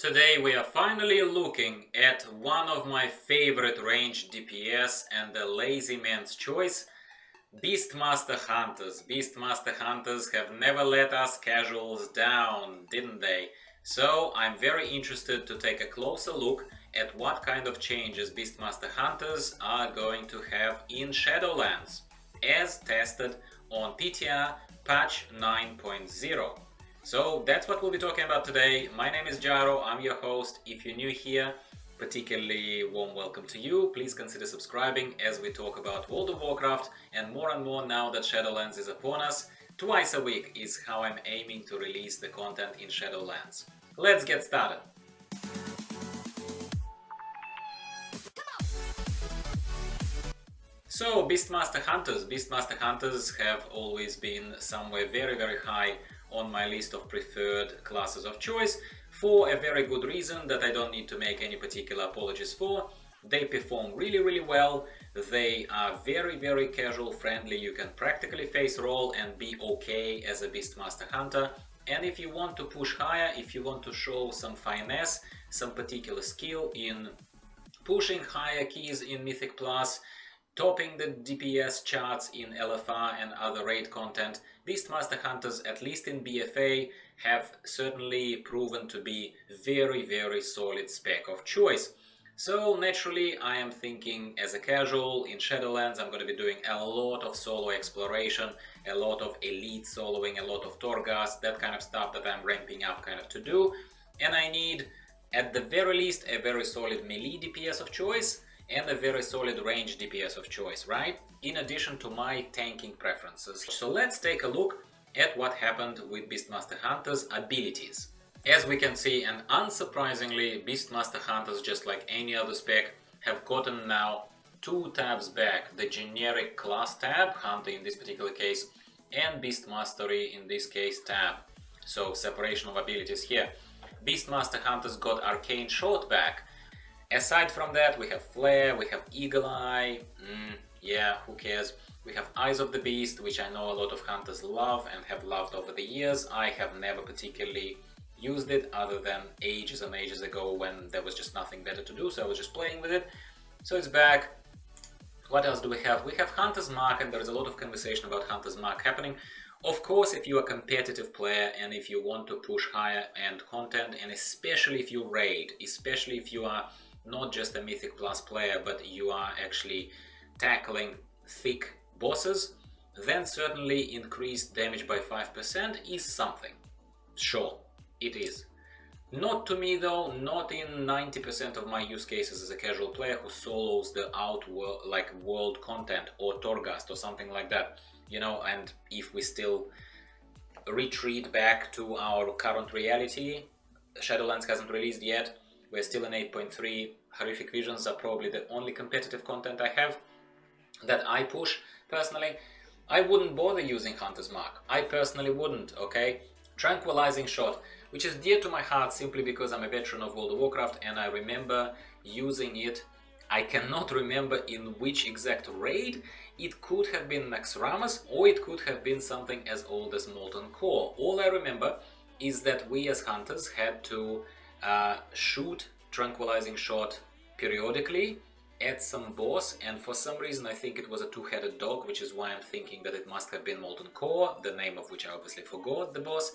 Today we are finally looking at one of my favorite ranged DPS and the lazy man's choice, Beastmaster Hunters. Beastmaster Hunters have never let us casuals down, didn't they? So I'm very interested to take a closer look at what kind of changes Beastmaster Hunters are going to have in Shadowlands, as tested on PTR patch 9.0. So that's what we'll be talking about today. My name is Gyro, I'm your host. If you're new here, particularly warm welcome to you. Please consider subscribing as we talk about World of Warcraft and more now that Shadowlands is upon us. Twice a week is how I'm aiming to release the content in Shadowlands. Let's get started. So Beastmaster Hunters have always been somewhere very high on my list of preferred classes of choice for a very good reason that I don't need to make any particular apologies for. They perform really well, they are very casual friendly, you can practically face roll and be okay as a Beastmaster Hunter. And if you want to push higher, if you want to show some finesse, some particular skill in pushing higher keys in Mythic Plus, topping the DPS charts in LFR and other raid content, Beastmaster Hunters, at least in BFA, have certainly proven to be very solid spec of choice. So naturally I am thinking as a casual in Shadowlands I'm going to be doing a lot of solo exploration, a lot of elite soloing, a lot of Torghast, that kind of stuff that I'm ramping up kind of to do. And I need at the very least a very solid melee DPS of choice and a very solid range DPS of choice, right? In addition to my tanking preferences. So let's take a look at what happened with Beastmaster Hunters' abilities. As we can see, and unsurprisingly, Beastmaster Hunters, just like any other spec, have gotten now two tabs back. The generic class tab, Hunter in this particular case, and Beastmastery in this case tab. So separation of abilities here. Beastmaster Hunters got Arcane Shot back. Aside from that, we have Flare, we have Eagle Eye, yeah, who cares. We have Eyes of the Beast, which I know a lot of hunters love and have loved over the years. I have never particularly used it other than ages and ages ago when there was just nothing better to do, so I was just playing with it. So it's back. What else do we have? We have Hunter's Mark, and there's a lot of conversation about Hunter's Mark happening. Of course, if you're a competitive player and if you want to push higher end content, and especially if you raid, especially if you are not just a Mythic Plus player, but you are actually tackling thick bosses, then certainly increased damage by 5% is something. Sure, it is. Not to me though, not in 90% of my use cases as a casual player who solos the outworld, like world content or Torghast or something like that, you know. And if we still retreat back to our current reality, Shadowlands hasn't released yet. We're still in 8.3. Horrific Visions are probably the only competitive content I have that I push personally. I wouldn't bother using Hunter's Mark. I personally wouldn't, okay? Tranquilizing Shot, which is dear to my heart simply because I'm a veteran of World of Warcraft and I remember using it. I cannot remember in which exact raid. It could have been Naxxramas or it could have been something as old as Molten Core. All I remember is that we as hunters had to shoot Tranquilizing Shot periodically at some boss, and for some reason I think it was a two-headed dog, which is why I'm thinking that it must have been Molten Core, the name of which I obviously forgot, the boss.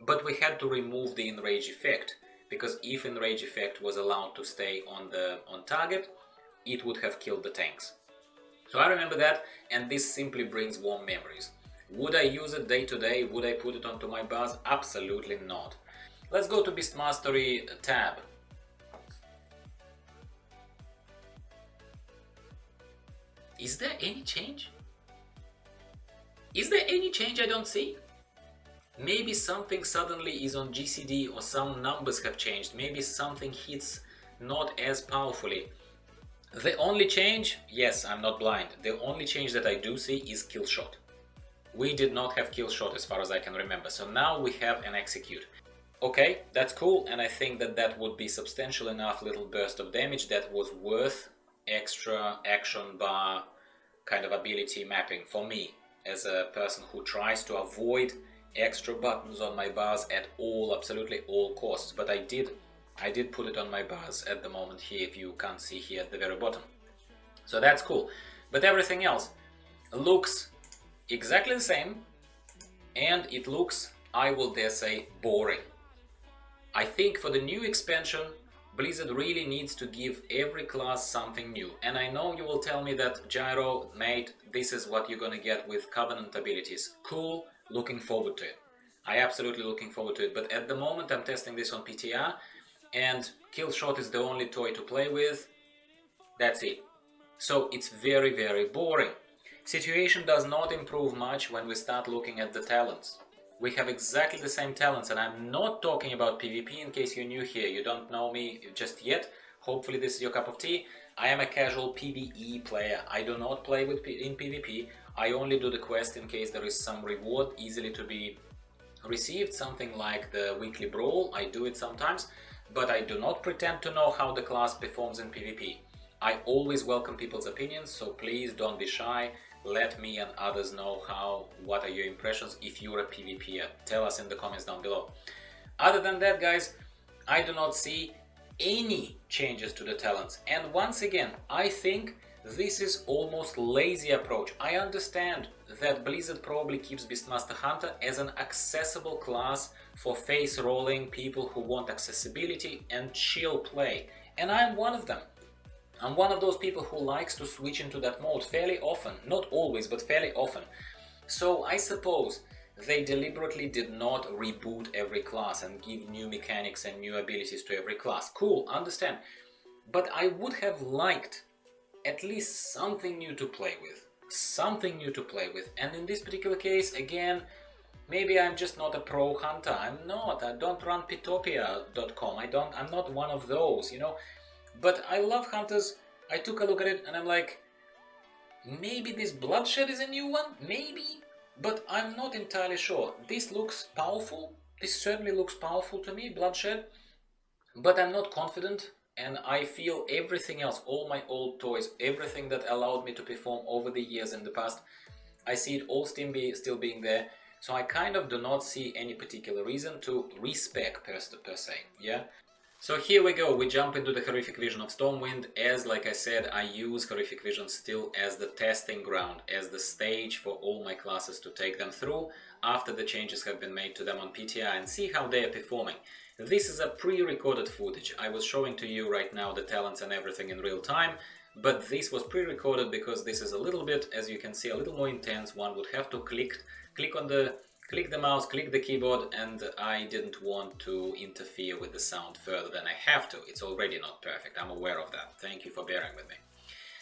But we had to remove the Enrage effect, because if Enrage effect was allowed to stay on target, it would have killed the tanks. So I remember that, and this simply brings warm memories. Would I use it day to day? Would I put it onto my bars? Absolutely not. Let's go to Beastmastery tab. Is there any change? Is there any change I don't see? Maybe something suddenly is on GCD or some numbers have changed. Maybe something hits not as powerfully. The only change, yes, I'm not blind. The only change that I do see is Kill Shot. We did not have Kill Shot as far as I can remember. So now we have an Execute. Okay, that's cool, and I think that that would be substantial enough little burst of damage that was worth extra action bar kind of ability mapping for me as a person who tries to avoid extra buttons on my bars at all, absolutely all costs. But I did I did put it on my bars at the moment here, if you can't see here at the very bottom. So that's cool. But everything else looks exactly the same, and it looks, I will dare say, boring. I think for the new expansion, Blizzard really needs to give every class something new. And I know you will tell me that, Gyro, mate, this is what you're gonna get with Covenant abilities. Cool, looking forward to it. I absolutely looking forward to it, but at the moment I'm testing this on PTR, and Killshot is the only toy to play with. That's it. So it's very, very boring. Situation does not improve much when we start looking at the talents. We have exactly the same talents, and I'm not talking about PvP in case you're new here, you don't know me just yet. Hopefully this is your cup of tea. I am a casual PvE player. I do not play in PvP. I only do the quest in case there is some reward easily to be received, something like the weekly brawl. I do it sometimes, but I do not pretend to know how the class performs in PvP. I always welcome people's opinions, so please don't be shy. Let me and others know what are your impressions if you're a PvPer. Tell us in the comments down below. Other than that, guys, I do not see any changes to the talents. And once again, I think this is almost lazy approach. I understand that Blizzard probably keeps Beastmaster Hunter as an accessible class for face rolling people who want accessibility and chill play. And I'm one of them. I'm one of those people who likes to switch into that mode fairly often, not always, but fairly often. So I suppose they deliberately did not reboot every class and give new mechanics and new abilities to every class. Cool, understand. But I would have liked at least something new to play with. Something new to play with. And in this particular case, again, maybe I'm just not a pro hunter. I'm not. I don't run pitopia.com. I'm not one of those, you know. But I love hunters. I took a look at it and I'm like, maybe this bloodshed is a new one? Maybe? But I'm not entirely sure. This looks powerful. This certainly looks powerful to me, bloodshed. But I'm not confident, and I feel everything else, all my old toys, everything that allowed me to perform over the years in the past, I see it all still being there. So I kind of do not see any particular reason to respec per se, yeah? So here we go, we jump into the Horrific Vision of Stormwind. As like I said, I use Horrific Vision still as the testing ground, as the stage for all my classes to take them through after the changes have been made to them on PTR and see how they are performing. This is a pre-recorded footage. I was showing to you right now the talents and everything in real time, but this was pre-recorded because this is a little bit, as you can see, a little more intense. One would have to click the mouse, click the keyboard, and I didn't want to interfere with the sound further than I have to. It's already not perfect, I'm aware of that. Thank you for bearing with me.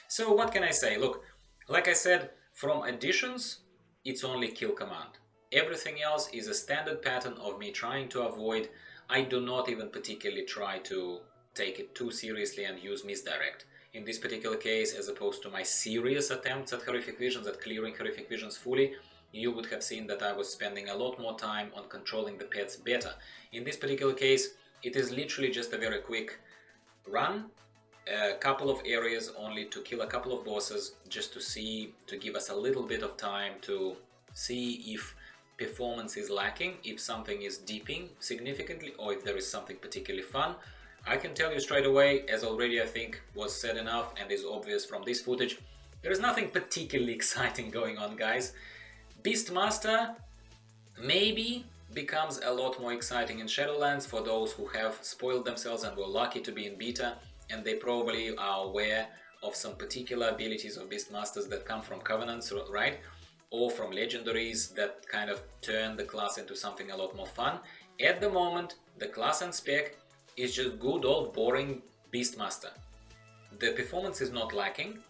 So what can I say? Look, like I said, from additions, it's only kill command. Everything else is a standard pattern of me trying to avoid. I do not even particularly try to take it too seriously and use misdirect. In this particular case, as opposed to my serious attempts at Horrific Visions, at clearing Horrific Visions fully, you would have seen that I was spending a lot more time on controlling the pets better. In this particular case, it is literally just a very quick run, a couple of areas only to kill a couple of bosses, just to give us a little bit of time to see if performance is lacking, if something is dipping significantly, or if there is something particularly fun. I can tell you straight away, as already I think was said enough and is obvious from this footage, there is nothing particularly exciting going on, guys. Beastmaster maybe becomes a lot more exciting in Shadowlands for those who have spoiled themselves and were lucky to be in beta, and they probably are aware of some particular abilities of Beastmasters that come from Covenants, right? Or from Legendaries that kind of turn the class into something a lot more fun. At the moment, the class and spec is just good old boring Beastmaster. The performance is not lacking.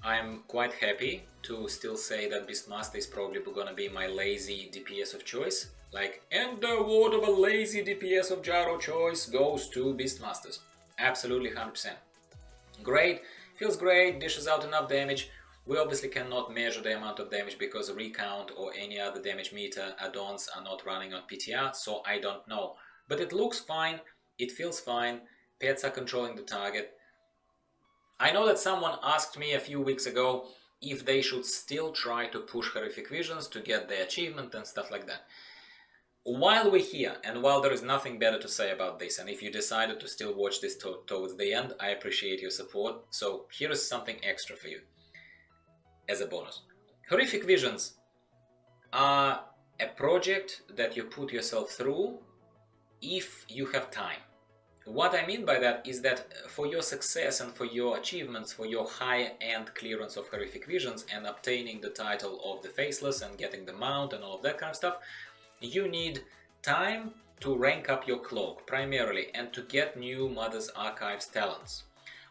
I'm quite happy to still say that Beastmaster is probably gonna be my lazy DPS of choice. Like, and the award of a lazy DPS of Gyro choice goes to Beastmasters. Absolutely 100%. Great, feels great, dishes out enough damage. We obviously cannot measure the amount of damage because recount or any other damage meter add-ons are not running on PTR, so I don't know. But it looks fine, it feels fine, pets are controlling the target. I know that someone asked me a few weeks ago if they should still try to push Horrific Visions to get the achievement and stuff like that. While we're here, and while there is nothing better to say about this, and if you decided to still watch this towards the end, I appreciate your support, so here is something extra for you, as a bonus. Horrific Visions are a project that you put yourself through if you have time. What I mean by that is that for your success and for your achievements, for your high-end clearance of Horrific Visions and obtaining the title of the Faceless and getting the mount and all of that kind of stuff, you need time to rank up your cloak primarily and to get new Mother's Archives talents.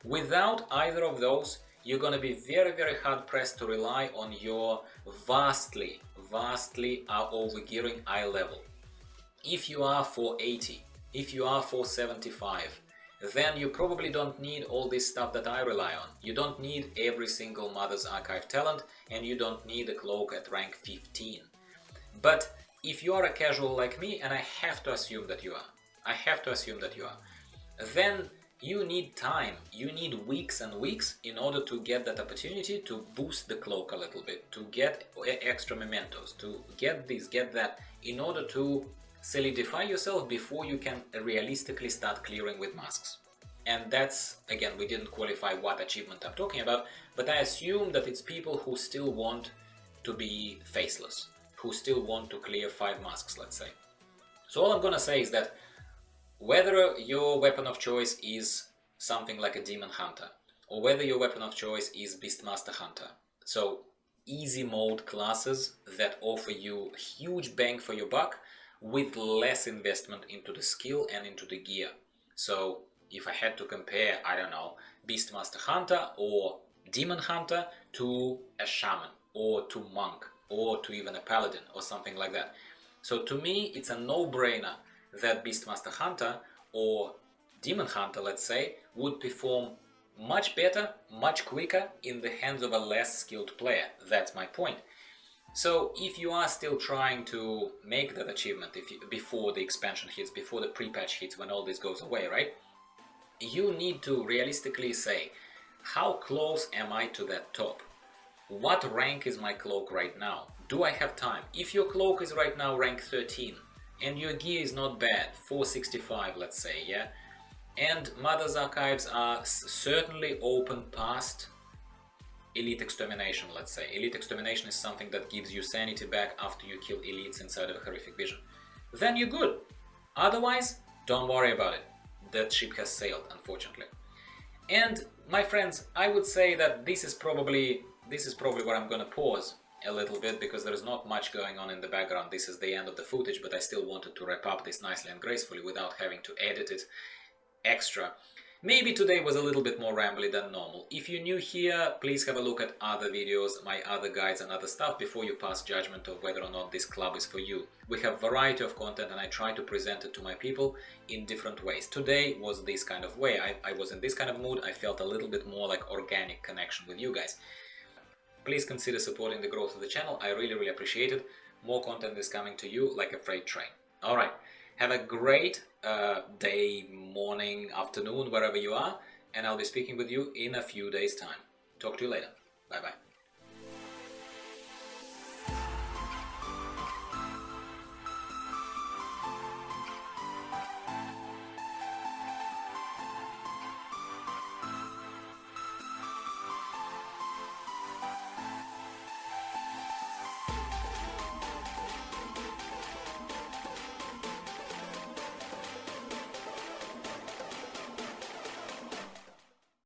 Without either of those, you're going to be very, very hard pressed to rely on your vastly overgearing eye level. If you are 480, if you are 475, then you probably don't need all this stuff that I rely on. You don't need every single Mother's Archive talent, and you don't need a cloak at rank 15. But if you are a casual like me, and I have to assume that you are, then you need time, you need weeks and weeks in order to get that opportunity to boost the cloak a little bit, to get extra mementos, to get this, get that, in order to solidify yourself before you can realistically start clearing with masks. And that's, again, we didn't qualify what achievement I'm talking about, but I assume that it's people who still want to be faceless, who still want to clear 5 masks, let's say. So all I'm gonna say is that whether your weapon of choice is something like a Demon Hunter, or whether your weapon of choice is Beastmaster Hunter, so easy mode classes that offer you huge bang for your buck with less investment into the skill and into the gear. So if I had to compare, I don't know, Beastmaster Hunter or Demon Hunter to a Shaman, or to Monk, or to even a Paladin, or something like that. So to me, it's a no-brainer that Beastmaster Hunter or Demon Hunter, let's say, would perform much better, much quicker in the hands of a less skilled player. That's my point. So if you are still trying to make that achievement before the expansion hits, before the pre-patch hits, when all this goes away, right? You need to realistically say, how close am I to that top? What rank is my cloak right now? Do I have time? If your cloak is right now rank 13, and your gear is not bad, 465 let's say, yeah? And Mother's Archives are certainly open past Elite Extermination, let's say. Elite Extermination is something that gives you sanity back after you kill elites inside of a Horrific Vision. Then you're good. Otherwise, don't worry about it. That ship has sailed, unfortunately. And my friends, I would say that this is probably where I'm gonna pause a little bit, because there is not much going on in the background. This is the end of the footage, but I still wanted to wrap up this nicely and gracefully without having to edit it extra. Maybe today was a little bit more rambly than normal. If you're new here, please have a look at other videos, my other guides and other stuff before you pass judgment of whether or not this club is for you. We have a variety of content and I try to present it to my people in different ways. Today was this kind of way. I was in this kind of mood. I felt a little bit more like organic connection with you guys. Please consider supporting the growth of the channel. I really, really appreciate it. More content is coming to you like a freight train. Alright, have a great day, morning, afternoon, wherever you are, and I'll be speaking with you in a few days' time. Talk to you later. Bye-bye.